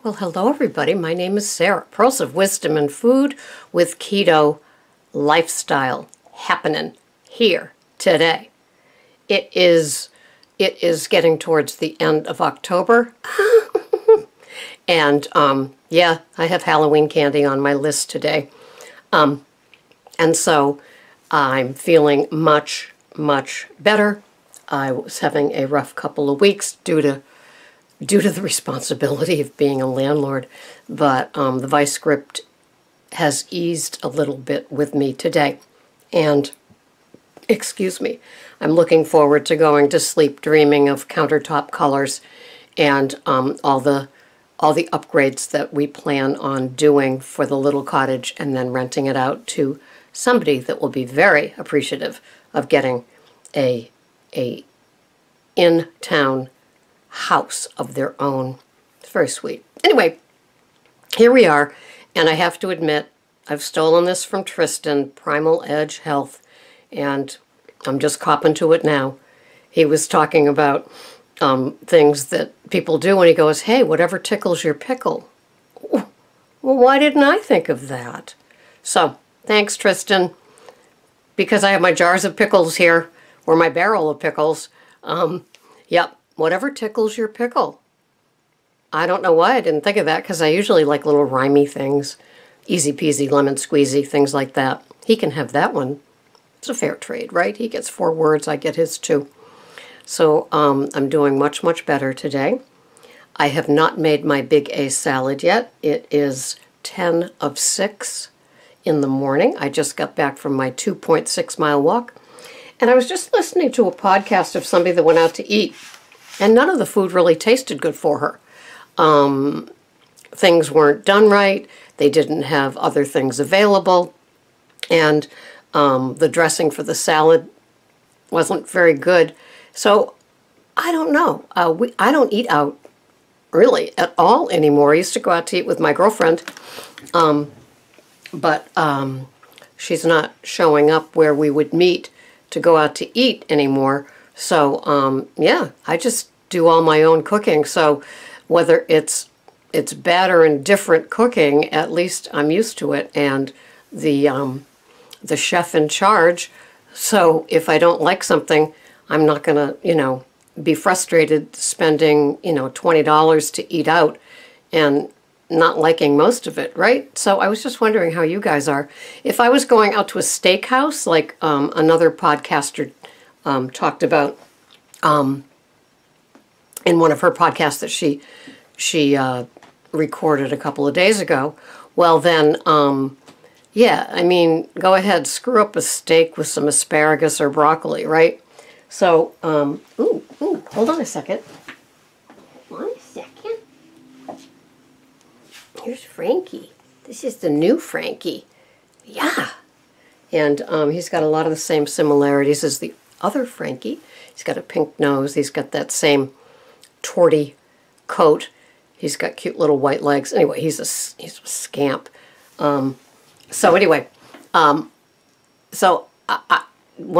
Well, hello everybody. My name is Sarah. Pearls of Wisdom and Food with Keto Lifestyle happening here today. It is getting towards the end of October. And yeah, I have Halloween candy on my list today. And so I'm feeling much better. I was having a rough couple of weeks due to the responsibility of being a landlord, but the vice script has eased a little bit with me today. And, excuse me, I'm looking forward to going to sleep dreaming of countertop colors and all the upgrades that we plan on doing for the little cottage and then renting it out to somebody that will be very appreciative of getting a in-town house of their own. It's very sweet. Anyway, here we are, and I have to admit, I've stolen this from Tristan, Primal Edge Health, and I'm just copping to it now. He was talking about things that people do, and he goes, hey, whatever tickles your pickle. Well, why didn't I think of that? So, thanks, Tristan, because I have my jars of pickles here, or my barrel of pickles. Yep. Whatever tickles your pickle. I don't know why I didn't think of that, because I usually like little rhymey things. Easy peasy, lemon squeezy, things like that. He can have that one. It's a fair trade, right? He gets 4 words, I get his 2. So I'm doing much better today. I have not made my big A salad yet. It is 10 of 6 in the morning. I just got back from my 2.6-mile walk. And I was just listening to a podcast of somebody that went out to eat. And none of the food really tasted good for her. Things weren't done right. They didn't have other things available. And the dressing for the salad wasn't very good. So I don't know. I don't eat out really at all anymore. I used to go out to eat with my girlfriend. But she's not showing up where we would meet to go out to eat anymore. So, yeah, I just do all my own cooking. So whether it's bad or indifferent cooking, at least I'm used to it. And the chef in charge, so if I don't like something, I'm not going to, be frustrated spending, $20 to eat out and not liking most of it, right? So I was just wondering how you guys are. If I was going out to a steakhouse, like another podcaster talked about in one of her podcasts that she recorded a couple of days ago, well then, yeah, I mean, go ahead, screw up a steak with some asparagus or broccoli, right? So, hold on a second. Here's Frankie. This is the new Frankie. Yeah. And he's got a lot of the same similarities as the other Frankie. He's got a pink nose. He's got that same torty coat. He's got cute little white legs. Anyway, he's a scamp. So anyway, when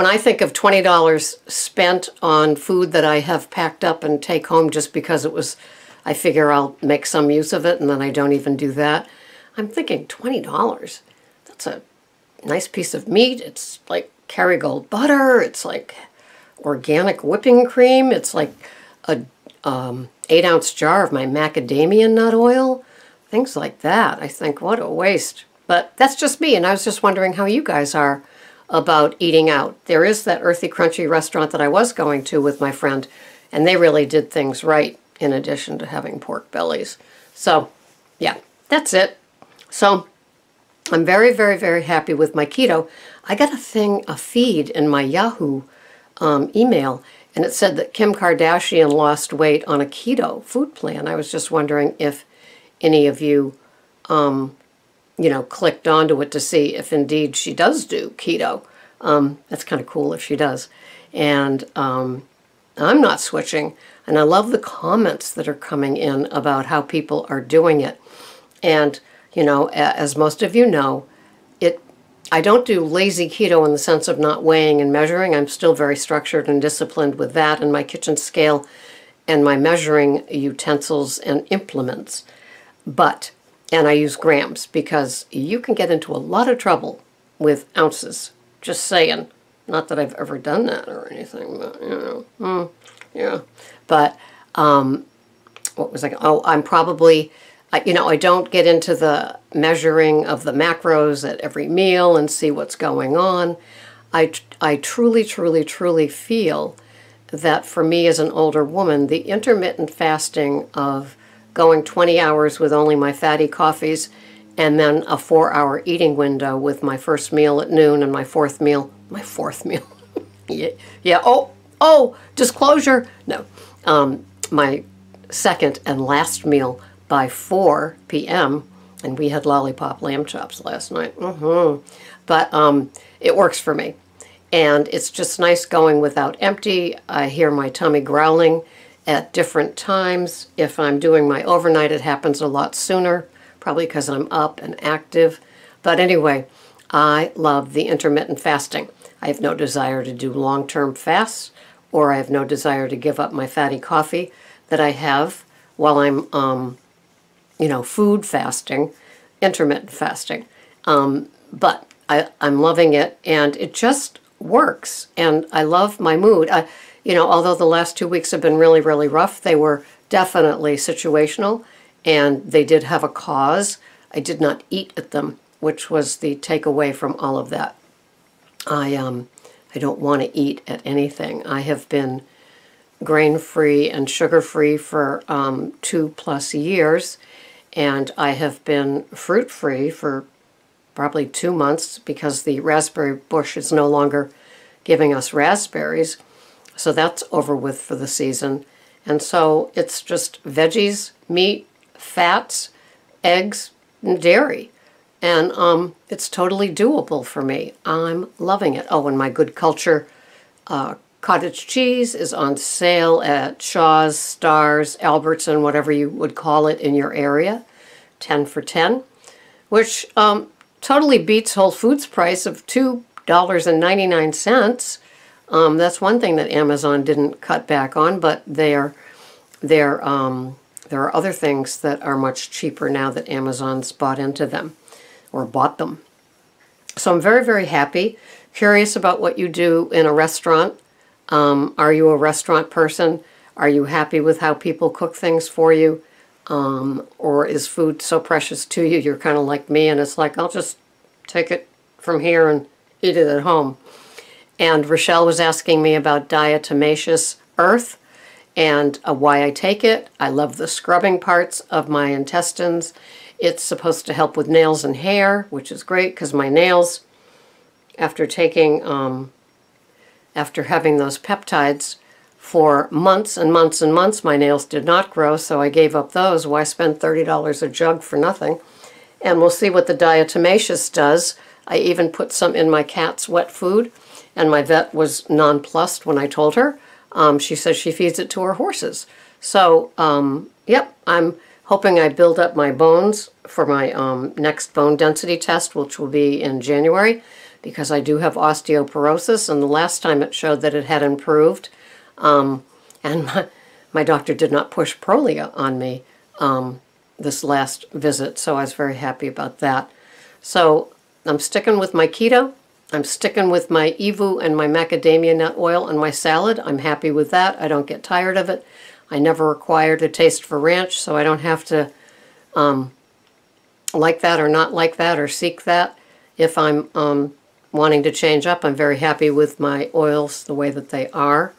I think of $20 spent on food that I have packed up and take home just because I figure I'll make some use of it, and then I don't even do that, I'm thinking $20. That's a nice piece of meat. It's like Kerrygold butter. It's like organic whipping cream. It's like a 8-ounce jar of my macadamia nut oil. Things like that. I think, what a waste. But that's just me, and I was just wondering how you guys are about eating out. There is that Earthy Crunchy restaurant that I was going to with my friend, and they really did things right in addition to having pork bellies. So, yeah, that's it. So, I'm very happy with my keto. I got a feed in my Yahoo email, and it said that Kim Kardashian lost weight on a keto food plan. I was just wondering if any of you, clicked onto it to see if indeed she does do keto. That's kind of cool if she does. And I'm not switching. And I love the comments that are coming in about how people are doing it. And, as most of you know, I don't do lazy keto in the sense of not weighing and measuring. I'm still very structured and disciplined with that and my kitchen scale and my measuring utensils and implements. And I use grams because you can get into a lot of trouble with ounces. Just saying. Not that I've ever done that or anything, but, yeah. But, what was I, oh, I'm probably, I don't get into the measuring of the macros at every meal and see what's going on. I truly, truly, truly feel that for me as an older woman, the intermittent fasting of going 20 hours with only my fatty coffees and then a 4-hour eating window with my first meal at noon and my fourth meal, yeah, disclosure, no, my second and last meal by 4 p.m., and we had lollipop lamb chops last night, but it works for me. And it's just nice going without empty. I hear my tummy growling at different times. If I'm doing my overnight, it happens a lot sooner, probably because I'm up and active. But anyway, I love the intermittent fasting. I have no desire to do long-term fasts, or I have no desire to give up my fatty coffee that I have while I'm, food fasting, intermittent fasting. But I'm loving it, and it just works, and I love my mood. Although the last 2 weeks have been really, really rough, they were definitely situational, and they did have a cause. I did not eat at them, which was the takeaway from all of that. I don't want to eat at anything. I have been grain-free and sugar-free for 2+ years, and I have been fruit-free for probably 2 months because the raspberry bush is no longer giving us raspberries. So that's over with for the season. And so it's just veggies, meat, fats, eggs, and dairy. And it's totally doable for me. I'm loving it. Oh, and my Good Culture cottage cheese is on sale at Shaw's, Stars, Albertson, whatever you would call it in your area. 10 for 10, which totally beats Whole Foods price of $2.99. That's one thing that Amazon didn't cut back on, but there are other things that are much cheaper now that Amazon's bought into them, or bought them. So I'm very, very happy. Curious about what you do in a restaurant. Are you a restaurant person? Are you happy with how people cook things for you? Or is food so precious to you, you're kind of like me, and it's like, I'll just take it from here and eat it at home. And Rochelle was asking me about diatomaceous earth and why I take it. I love the scrubbing parts of my intestines. It's supposed to help with nails and hair, which is great because my nails, after having those peptides for months and months and months, my nails did not grow, so I gave up those. Why spend $30 a jug for nothing? And we'll see what the diatomaceous does. I even put some in my cat's wet food, and my vet was nonplussed when I told her. She says she feeds it to her horses. So, yep, I'm hoping I build up my bones for my next bone density test, which will be in January, because I do have osteoporosis, and the last time it showed that it had improved. And my doctor did not push Prolia on me this last visit, so I was very happy about that. So I'm sticking with my keto. I'm sticking with my EVU and my macadamia nut oil and my salad. I'm happy with that. I don't get tired of it. I never acquired a taste for ranch, so I don't have to like that or not like that or seek that. If I'm wanting to change up, I'm very happy with my oils the way that they are.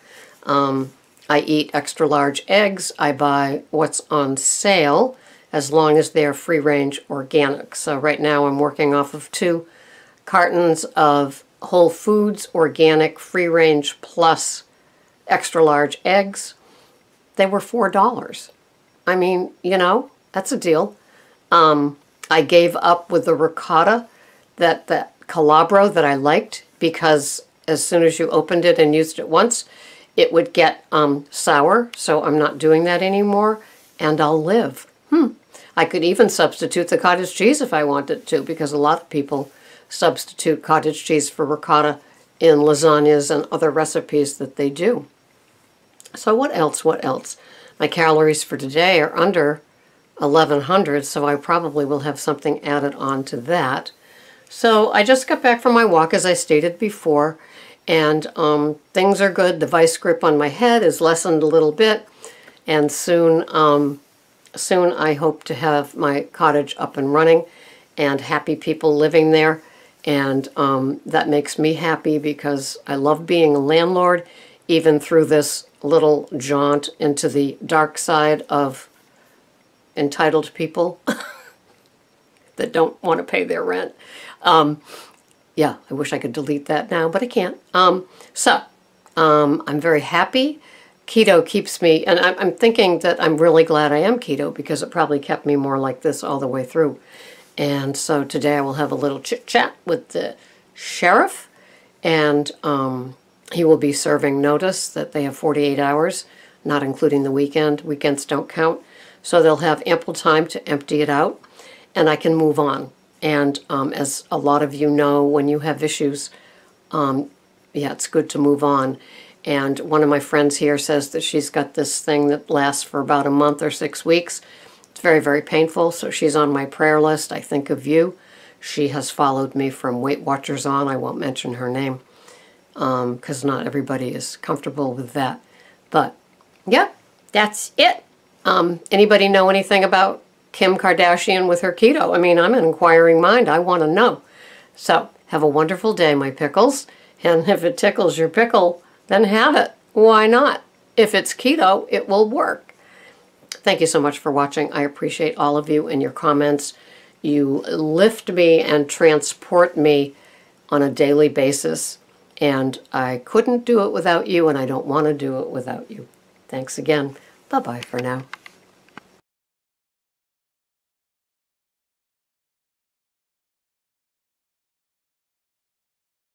I eat extra large eggs. I buy what's on sale as long as they're free-range organic. So right now I'm working off of 2 cartons of Whole Foods organic free-range plus extra large eggs. They were $4. I mean, that's a deal. I gave up with the ricotta, that Calabro that I liked, because as soon as you opened it and used it once, it would get sour, so I'm not doing that anymore, and I'll live. I could even substitute the cottage cheese if I wanted to, because a lot of people substitute cottage cheese for ricotta in lasagnas and other recipes that they do. So what else? My calories for today are under 1100, so I probably will have something added on to that. So I just got back from my walk, as I stated before, and things are good. The vice grip on my head is lessened a little bit, and soon I hope to have my cottage up and running and happy people living there, and that makes me happy because I love being a landlord, even through this little jaunt into the dark side of entitled people that don't want to pay their rent. Yeah, I wish I could delete that now, but I can't. I'm very happy. Keto keeps me, and I'm thinking that I'm really glad I am keto because it probably kept me more like this all the way through. And so today I will have a little chit-chat with the sheriff, and he will be serving notice that they have 48 hours, not including the weekend. Weekends don't count. So they'll have ample time to empty it out, and I can move on. And as a lot of you know, when you have issues, yeah, it's good to move on. And one of my friends here says that she's got this thing that lasts for about a month or 6 weeks. It's very, very painful, so she's on my prayer list. I think of you. She has followed me from Weight Watchers on. I won't mention her name because not everybody is comfortable with that. But, yeah, that's it. Anybody know anything about Kim Kardashian with her keto? I mean, I'm an inquiring mind. I want to know. So, have a wonderful day, my pickles. And if it tickles your pickle, then have it. Why not? If it's keto, it will work. Thank you so much for watching. I appreciate all of you and your comments. You lift me and transport me on a daily basis. And I couldn't do it without you, and I don't want to do it without you. Thanks again. Bye-bye for now.